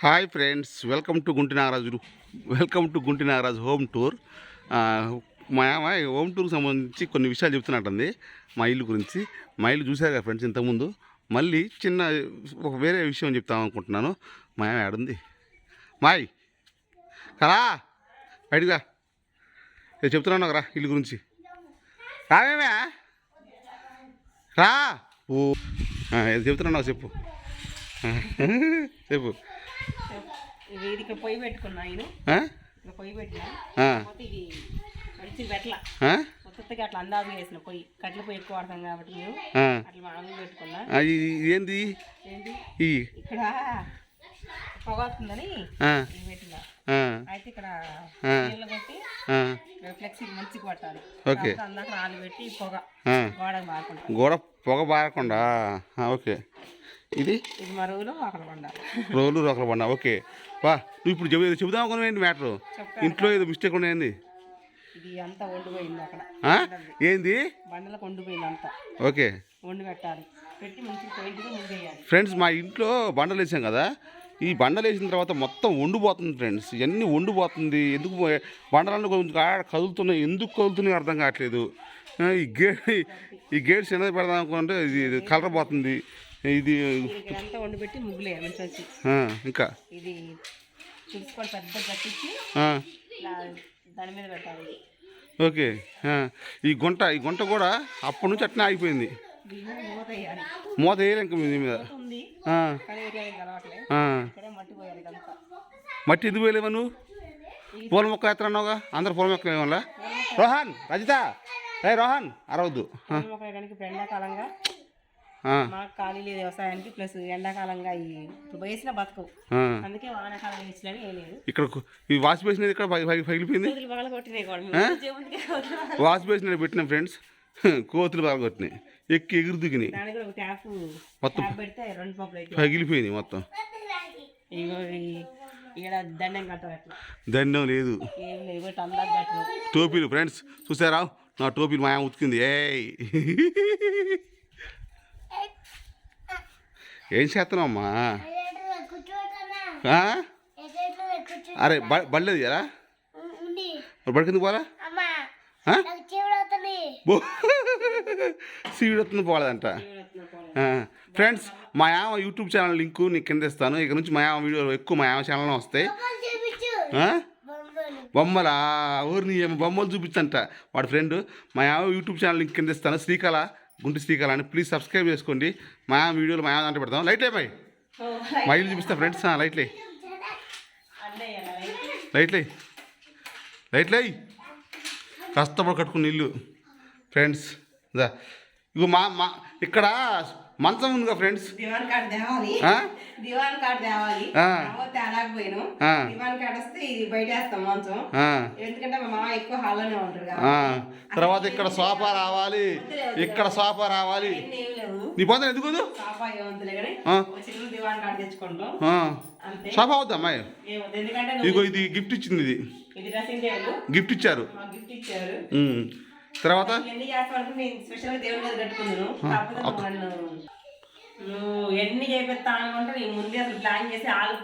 Hi friends, welcome to Gunti Nagaraju home tour. మా home టూర్కి సంబంధించి కొన్ని విషయాలు చెప్తున్నట్టుంది. మా ఇల్లు గురించి. మా ఇల్లు చూశారు కదా ఫ్రెండ్స్ ఇంతకుముందు. మళ్ళీ చిన్న ఒక వేరే విషయం చెప్తాం అనుకుంటున్నాను. మా ఆమె ఆడుంది. మాయ్ కరా బయటగా చెప్తున్నాను రా ఇల్లు గురించి. రావేమే రా. ఓ చెప్తున్నావు చెప్పు. చెప్పు. ఇక్కడ పొయ్యి పెట్టుకున్నా పొయ్యి పెట్టినా ఇది మంచి పెట్టల కొత్తగా అట్లా అందాజు వేసిన పొయ్యి కట్టెల పొయ్యి ఎక్కువ వాడతాం కాబట్టి మేము అట్లా మామూలు పెట్టుకున్నా. ఏంది ఇక్కడ పొగ వస్తుందని పెట్టినా. అయితే ఇక్కడ నీళ్ళు కొట్టి ఫ్లెక్సీ మంచిగా పట్టాలి. అందాక రాళ్ళు పెట్టి పొగ గోడకు బారకుండా పొగ బారకుండా. ఓకే. ఇది మా రోలు రోకల బండ. ఓకే వా. నువ్వు ఇప్పుడు చెబుదాం అనుకున్నావు మ్యాటరు. ఇంట్లో ఏదో మిస్టేక్ ఉన్నాయండి. ఇది అంతా వండిపోయింది అక్కడ. ఏంది బండలకు వండిపోయింది అంతా. ఓకే. వండి పెట్టాలి. పెట్టి మంచిగా ఫ్రెండ్స్ మా ఇంట్లో బండలు వేసాం కదా. ఈ బండలు వేసిన తర్వాత మొత్తం వండిపోతుంది ఫ్రెండ్స్. ఇవన్నీ వండిపోతుంది. ఎందుకు బండలన్నీ కొంచెం కదులుతున్నాయి, ఎందుకు కదులుతున్నాయి అర్థం కావట్లేదు. ఈ గేట్స్ చిన్నది పెడదాం అనుకుంటే ఇది కలర్ పోతుంది. ఇది అంతా వండి పెట్టి ముగ్గులే ఇంకా ఇది చూసుకొని పెద్ద కట్టించి దాని మీద పెట్టాలి. ఓకే. ఈ గుంట కూడా అప్పటి నుంచి అట్నే ఆగిపోయింది. మూత వేయాలి ఇంకా మీద మట్టి ఎందుకు వేయలేవా నువ్వు? పూల మొక్క ఎత్తన్నావుగా. అందరు పూల మొక్కలు ఏమన్నా. రోహన్ రజిత రోహన్ అరవద్దు. ఎండాకాలంగా మాకు ఖాళీ లేదు వ్యవసాయానికి. ప్లస్ ఎండాకాలంగా వేసిన బతుకు, అందుకే వానాకాలం వేసినవి వేయలేదు. ఇక్కడ ఈ వాష్ బేసిన్ ఇక్కడ పగిలిపోయింది. వాష్ బేసిన్ పెట్టిన ఫ్రెండ్స్ కోతులు బాగా కొట్టినాయి, ఎక్కి ఎగురు దిగినాయి. మొత్తం పగిలిపోయినాయి మొత్తం. దండం లేదు. టోపీలు ఫ్రెండ్స్ చూసారా, నా టోపీలు మాయా ఉతికింది. ఏం చేస్తున్నావమ్మా? అరే బళ్ళేది కదా, బడికింది పోరా. సీడ్ వస్తుంది పోలేదంట. ఫ్రెండ్స్ మా యామ యూట్యూబ్ ఛానల్ లింకు నీకు కింద ఇస్తాను. ఇక నుంచి మా యామ వీడియోలు ఎక్కువ మా యామ ఛానల్లో వస్తాయి. బొమ్మలా ఊరిని బొమ్మలు చూపించంట వాడి ఫ్రెండ్. మా యామ యూట్యూబ్ ఛానల్ లింక్ కింద ఇస్తాను. గుంటి శ్రీకళ అని ప్లీజ్ సబ్స్క్రైబ్ చేసుకోండి. మా వీడియోలు మా అంటే పెడతాం. లైట్లే పై మా ఇల్లు చూపిస్తా ఫ్రెండ్స్. లైట్లే కష్టపడి కట్టుకున్న ఇల్లు ఫ్రెండ్స్. ఇగో మా ఇక్కడ మంచం ఉందిగా ఫ్రెండ్స్. దివాన్ కార్డు తేవాలి. దివాన్ కార్డు వస్తే ఇది బయట వేస్తాం మంచం. ఎందుకంటే మా మామ ఎక్కువ హాల్లోనే ఉంటారు. తర్వాత ఇక్కడ సోఫా రావాలి, ఇక్కడ సోఫా రావాలి. నీ పొందని ఎందుకు సోఫా ఏమంతలే కానీ చిన్న దివాన్ కార్డు తెచ్చుకుంటాం. సోఫా అవుద్దా అమ్మాయి? ఇదిగో ఇది గిఫ్ట్ ఇచ్చింది. ఇది డ్రెస్సింగ్ టేబుల్ గిఫ్ట్ ఇచ్చారు. తర్వాత ఎన్ని చేపిస్తా అనుకుంటే నేను ముందే అసలు ప్లాన్ చేసి వాళ్ళు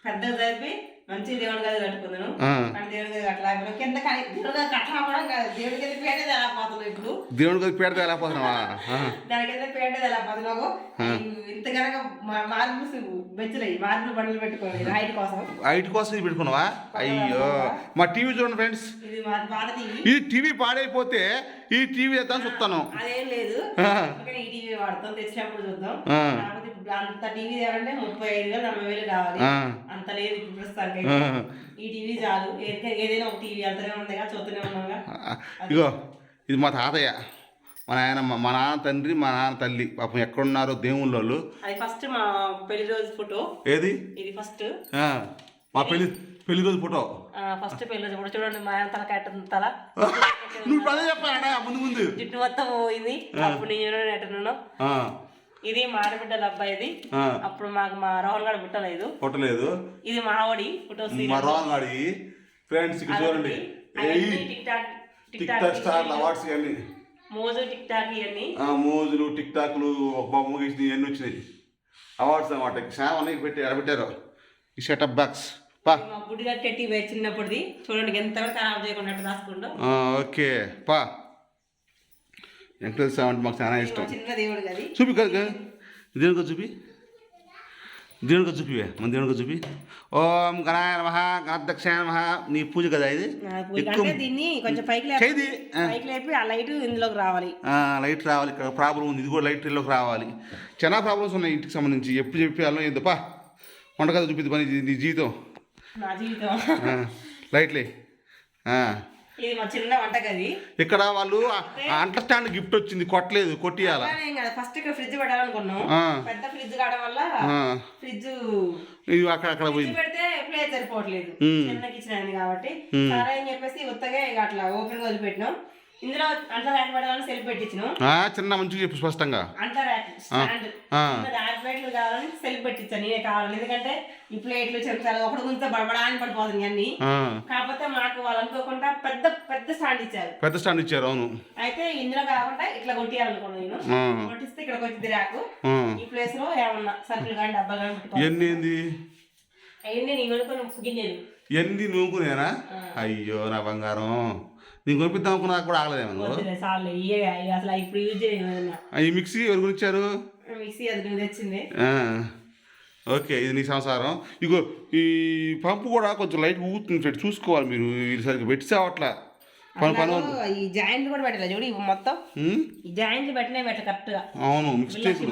పెద్దగా జరిపి మంచి దేవుడి గది కట్టుకున్నాను. కానీ దేవుడి గది అట్లా కింద దేవుడి గది కట్టా కూడా దేవుడి గది పేడేది ఎలా పోతున్నావు? ఇప్పుడు దేవుడి గది పేడది ఎలా పోతున్నావా? దాని కింద పేడేది ఎలా పోతున్నావు? ఇంత కనుక మార్బుల్స్ బెచ్చలయ్యి మార్బుల్ బండ్లు పెట్టుకోవాలి హైట్ కోసం ఇది పెట్టుకున్నావా? అయ్యో మా టీవీ చూడండి ఫ్రెండ్స్. ఇది పాత టీవీ. ఈ టీవీ పాడైపోతే ఈ టీవీ వేద్దాం చూస్తాను. అదేం లేదు, ఈ టీవీ వాడతాం, తెచ్చినప్పుడు చూద్దాం. అంత టీవీ తేవాలంటే 35,000-40,000 కావాలి. అంత లేదు ప్రస్తుతానికి. ఈ టీవీ చాలు. ఏదైనా ఒక టీవీ వెళ్తూనే ఉందిగా, చూస్తూనే ఉన్నాగా. ఇగో ఇది మా తాతయ్య, మా నాన్న తండ్రి, మా నాన్న తల్లి. పాపం ఎక్కడున్నారో దేవుళ్ళ వాళ్ళు. అది ఫస్ట్ మా పెళ్లి రోజు ఫోటో. ఏది? ఇది ఫస్ట్ మా పెళ్లి రోజు ఫోటో. ఫస్ట్ పెళ్లి రోజు ఫోటో చూడండి. మా తల కట్ట నువ్వు పదే చెప్పాడా ముందు జిట్టు మొత్తం పోయింది. అప్పుడు నేను ఎట్టున్నాను. ఇది మా ఆడబిడ్డల అబ్బాయిది. అప్పుడు మాకు మా రాహుల్ గారు పుట్టలేదు. ఇది మావాడి ఫోటో. మా రాహుల్ గాడి ఫ్రెండ్స్ చూడండి. టిక్ టాక్ స్టార్ అవార్డ్స్ ఇవన్నీ, మోజు టిక్ టాక్ ఇవన్నీ, మోజులు టిక్ టాక్లు బొమ్మ గీసి ఇవన్నీ వచ్చినాయి అవార్డ్స్ అనమాట. చాలా అన్నీ ఎడబెట్టారు. ఈ సెటప్ బాక్స్ పా. మా బుడ్డి కట్టెట్టి చిన్నప్పుడుది చూడండి ఎంతవరకు ఖరాబ్ చేయకుండా రాసుకుంటాం. ఓకే పా. వెంకటేశ్వర స్వామి అంటే మాకు చాలా ఇష్టం. చిన్న దేవుడు కదా చూపి కదా దేవునిగా చూపి, దేవునిగా చూపివే మన దేవునిగా చూపి. ఓం గణాయ నమః గణాధ్యక్షాయ నమః. నీ పూజ కదా ఇది. దీన్ని కొంచెం పైకి లేపి ఆ లైట్ ఇందులోకి రావాలి. లైట్ రావాలి. ఇక్కడ ప్రాబ్లం ఉంది, ఇది కూడా లైట్ ఇందులోకి రావాలి. చాలా ప్రాబ్లమ్స్ ఉన్నాయి ఇంటికి సంబంధించి. ఎప్పుడు చెప్పాలో ఏందో పా. వంటగది చూపిద్ది పని, నీ జీవితం. నా జీవితం లైట్లే. ఇది మా చిన్న వంటగది. ఇక్కడ వాళ్ళు అంటర్ స్టాండ్ గిఫ్ట్ వచ్చింది, కొట్టలేదు, కొట్టియాల. ఫస్ట్ ఇక్కడ ఫ్రిడ్జ్ పెట్టాలనుకున్నాం. పెద్ద ఫ్రిడ్జ్ కావడం వల్ల ఫ్రిడ్జ్ అక్కడ పోయింది, పెడితే ప్లేస్ సరిపోవట్లేదు చిన్న కిచెన్ అయింది కాబట్టి. సరే అని చెప్పేసి ఉత్తగా ఇక అట్లా ఓపెన్ గా వదిలిపెట్టినాం. ఇందులో అంతా ర్యాక్ పెట్టాలని సెల్ఫ్ పెట్టించినాం. చిన్న మంచిగా చెప్పు స్పష్టంగా. అంతా ర్యాక్ స్టాండ్ ర్యాక్ ప్లేట్లు కావాలని సెల్ఫ్ పెట్టించాను నేనే కావాలని. ఎందుకంటే ఈ ప్లేట్లు చెంచాలు ఒకటి కొంచెం బడబడాని పడిపోతుంది అన్ని. కాకపోతే మాకు వాళ్ళు అనుకోకుండా పెద్ద పెద్ద స్టాండ్ ఇచ్చారు. పెద్ద స్టాండ్ ఇచ్చారు, అవును. అయితే ఇందులో కాకుండా ఇట్లా కొట్టియాలనుకున్నాను నేను. కొట్టిస్తే ఇక్కడ వచ్చింది ర్యాక్. ఈ ప్లేస్ లో ఏమన్నా సరుకులు కానీ డబ్బాలు కానీ పెట్టుకోవాలి. అవన్నీ నేను కొనుక్కొని గిన్నెలు ఎన్ని నూకునేనా? అయ్యో నా బంగారం, నేను కొనిపిద్దాం అనుకున్నా కూడా ఆగలేదేమో. అసలు ఇప్పుడు యూజ్ చేయలేదు. ఈ మిక్సీ ఎవరు గురించారు? మిక్సీ అది తెచ్చింది. ఓకే, ఇది నీ సంసారం. ఇగో ఈ పంపు కూడా కొంచెం లైట్ ఊగుతుంది, చూసుకోవాలి మీరు. ఇది సరిగ్గా పెట్టిసావట్లా. ఈ జాయింట్లు కూడా పెట్టాలి చూడు, ఇవి మొత్తం ఈ జాయింట్లు పెట్టినా కరెక్ట్ గా. అవును, మిస్టేక్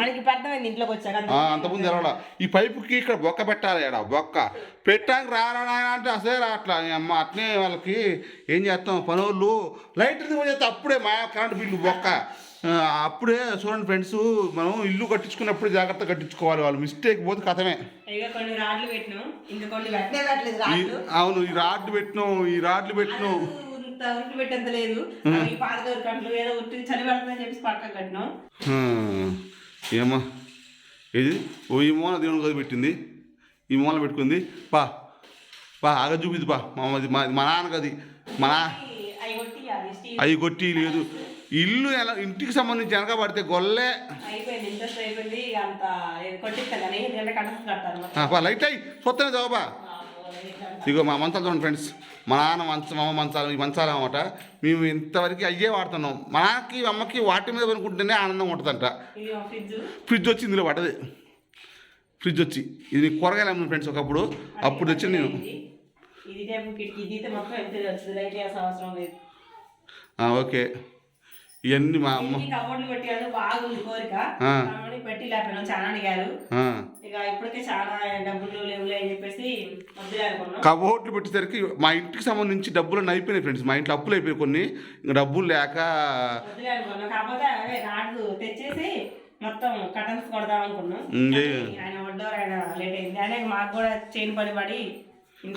మనకి అర్థమైంది ఇంట్లోకి వచ్చాక. అంతకుముందు ఎలా ఈ పైపుకి ఇక్కడ బొక్క పెట్టాలి, ఎడా బొక్క పెట్టడానికి రారా అంటే అసలే రావట్లా. అమ్మ అట్నే వాళ్ళకి ఏం చేస్తాం పనులు. లైట్ చేస్తే అప్పుడే మా కరెంట్ బిల్లు బొక్క. అప్పుడే చూడండి ఫ్రెండ్స్, మనం ఇల్లు కట్టించుకున్నప్పుడు జాగ్రత్త కట్టించుకోవాలి. వాళ్ళు మిస్టేక్ పోతే కథమే. అవును, ఈ రాడ్లు పెట్టినాం, ఈ రాడ్లు పెట్టినాం. ఏమో ఇది ఈ మూల దేవుని గది పెట్టింది, ఈ మూల పెట్టుకుంది. పా ఆగ చూపిద్ది పా. మా నాన్న గది, అవి కొట్టి లేదు. ఇల్లు ఎలా ఇంటికి సంబంధించి వెనక పడితే గొల్లే లైట్ అయ్యి కొత్తనే చదవబా. ఇగో మా మంచాలు చూడండి ఫ్రెండ్స్, మా నాన్న మా అమ్మ మంచాలు, ఈ మంచాలు అన్నమాట. మేము ఇంతవరకు అయ్యే వాడుతున్నాం. మా నాన్నకి అమ్మకి వాటి మీద కొనుక్కుంటేనే ఆనందం ఉంటుందంట. ఫ్రిడ్జ్ వచ్చి ఇందులో పడ్డది, ఫ్రిడ్జ్ వచ్చి. ఇది కూరగాయలు అమ్మ ఫ్రెండ్స్ ఒకప్పుడు, అప్పుడు తెచ్చి నేను. ఓకే, ఇవన్నీ మా అమ్మ కబోర్డ్లు పెట్టాను. బాగుంది కోరిక, పెట్టి లేకపోయినా చాలా అడిగారు. ఇక ఇప్పటికే చాలా డబ్బులు లేవులే అని చెప్పేసి కబోర్డ్లు పెట్టేసరికి మా ఇంటికి సంబంధించి డబ్బులు అయిపోయినాయి ఫ్రెండ్స్. మా ఇంట్లో అప్పులు అయిపోయాయి కొన్ని, ఇంకా డబ్బులు లేక వద్దులే అనుకున్నాం. కాకపోతే అవే రాడ్లు తెచ్చేసి మొత్తం కటన్స్ కొడదాం అనుకున్నాం. ఆయన వడ్డోరు, ఆయన లేట్ అయింది. ఆయన మాకు కూడా చైన్ పడి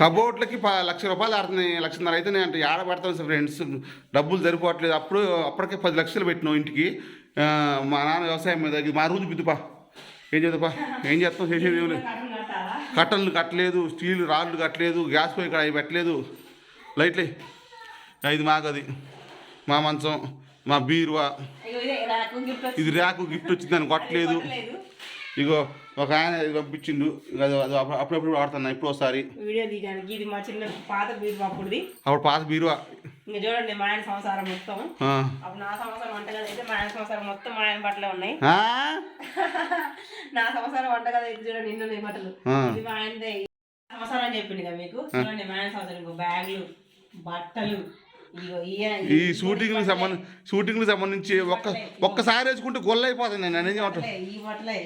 కబోర్డ్లకి 1,00,000 రూపాయలు ఆడుతున్నాయి, 1,50,000 అయితే అంటే ఏడ పెడతాను సార్ ఫ్రెండ్స్, డబ్బులు సరిపోవట్లేదు. అప్పటికే 10 లక్షలు పెట్టినాం ఇంటికి. మా నాన్న వ్యవసాయం మీద మా రోజు బిద్దుపా. ఏం చేద్దాపా, ఏం చేస్తాం, చేసేది ఏమి లేదు. కట్టలు కట్టలేదు, స్టీల్ రాళ్ళు కట్టలేదు, గ్యాస్ పొయ్యి ఇక్కడ అవి పెట్టలేదు. లైట్లే ఇది మాకది, మా మంచం, మా బీరువా. ఇది ర్యాకు గిఫ్ట్ వచ్చింది, దాన్ని కొట్టలేదు. ఇగో ఒక ఆయన పంపించిండు, అప్పుడప్పుడు వాడుతున్నా ఇప్పుడు ఒకసారి వీడియో తీయడానికి. ఇది మా చిన్న పాత బీరువా, అప్పుడు పాత బీరువా. ఇంకా చూడండి మా ఆయన సంవత్సరం మొత్తం. అప్పుడు నా సంవత్సరం వంటగది అయితే మా ఆయన సంవత్సరం మొత్తం మా ఆయన బట్టలే ఉన్నాయి. నా సంవత్సరం వంటగది అయితే చూడండి నిన్ను బట్టలు. ఇది మా ఆయనదే సంవత్సరం అని చెప్పింది కదా మీకు. చూడండి మా ఆయన సంవత్సరం బ్యాగులు, బట్టలు. ఈ షూటింగ్ సంబంధించి ఒక్కసారి వేసుకుంటే గొల్ల అయిపోతుంది. నేను అనేది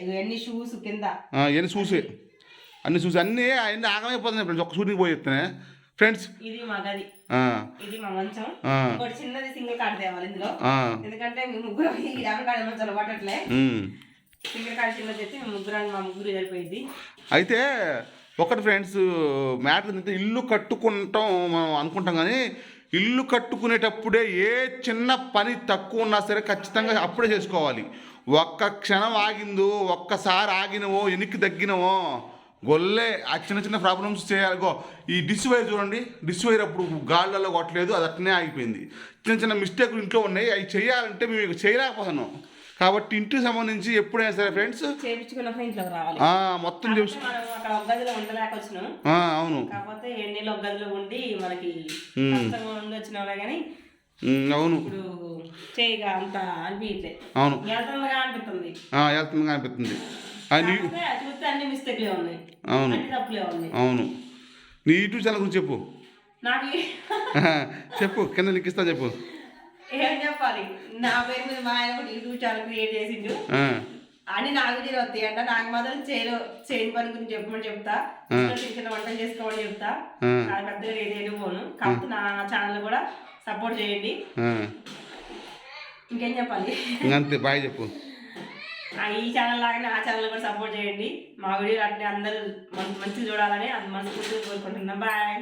ఇవన్నీ షూస్ కింద, ఇవన్నీ చూసే అన్ని చూసి అన్నీ అవన్నీ ఆగమైపోతున్నాయి ఫ్రెండ్స్. ఒక్క షూటింగ్ పోయి చెప్తానే ఫ్రెండ్స్. ఇది మా గది, ఇది మా మంచం. ఇంకోటి చిన్నది సింగిల్ కార్డ్ తేవాలి ఇందులో, ఎందుకంటే మేము ముగ్గురు ఈ డబుల్ కార్డ్ మంచాలు పట్టట్లే. సింగిల్ కార్డ్ చిన్నది తెచ్చి మేము మా ముగ్గురు సరిపోయింది. అయితే ఒకటి ఫ్రెండ్స్, మ్యాటర్ ఏంటంటే ఇల్లు కట్టుకుంటాం మనం అనుకుంటాం, కానీ ఇల్లు కట్టుకునేటప్పుడే ఏ చిన్న పని తక్కువ ఉన్నా సరే ఖచ్చితంగా అప్పుడే చేసుకోవాలి. ఒక్క క్షణం ఆగిందో, ఒక్కసారి ఆగినవో, ఎనికి తగ్గినవో గొల్లే. ఆ చిన్న చిన్న ప్రాబ్లమ్స్ చేయాలి. ఈ డిష్ వైర్ చూడండి, డిష్ వైర్ అప్పుడు గాళ్ళలో కొట్టలేదు, అది అట్నే ఆగిపోయింది. చిన్న చిన్న మిస్టేక్లు ఇంట్లో ఉన్నాయి, అవి చేయాలంటే మేము ఇక చేయలేకపోతున్నాం. కాబట్టి ఇంటికి సంబంధించి ఎప్పుడైనా సరే ఫ్రెండ్స్ చేయించుకున్నాక ఇంట్లోకి రావాలి. మొత్తం కాకపోతే మనం అక్కడ ఒక గదిలో ఉండలేక వచ్చినాం. అవును. కాకపోతే ఎన్నెళ్ళు ఒక గదిలో ఉండి మనకి కష్టంగా ఉండి వచ్చిన వాళ్ళే కానీ అవును ఇప్పుడు చేయగా అంత అనిపించలేదు. అవును వెళ్తుందిగా అనిపిస్తుంది. వెళ్తుందిగా అనిపిస్తుంది. చూస్తే అన్ని మిస్టేక్లే ఉన్నాయి. అవును అన్ని తప్పులే ఉన్నాయి. అవును. నీ యూట్యూబ్ ఛానల్ గురించి చెప్పు. నాకు చెప్పు, కింద నీకు ఇస్తా చెప్పు. ఏం చెప్పాలి, నా పేరు మీద మా ఆయన కూడా యూట్యూబ్ ఛానల్ క్రియేట్ చేసిండు. అని నా వీడియోలు వస్తాయి అంట. నాకు మాత్రం చేయని పని గురించి చెప్పమని చెప్తా, చిన్న వంటలు చేసుకోమని చెప్తా. నాకు పెద్దగా ఏదేదో పోను. కాకపోతే నా ఛానల్ కూడా సపోర్ట్ చేయండి. ఇంకేం చెప్పాలి, అంతే. బాయ్ చెప్పు. ఈ ఛానల్ లాగానే ఆ ఛానల్ కూడా సపోర్ట్ చేయండి. మా వీడియోలు అట్లా అందరూ మంచిగా చూడాలని అది మనస్ఫూర్తిగా కోరుకుంటున్నాం. బాయ్.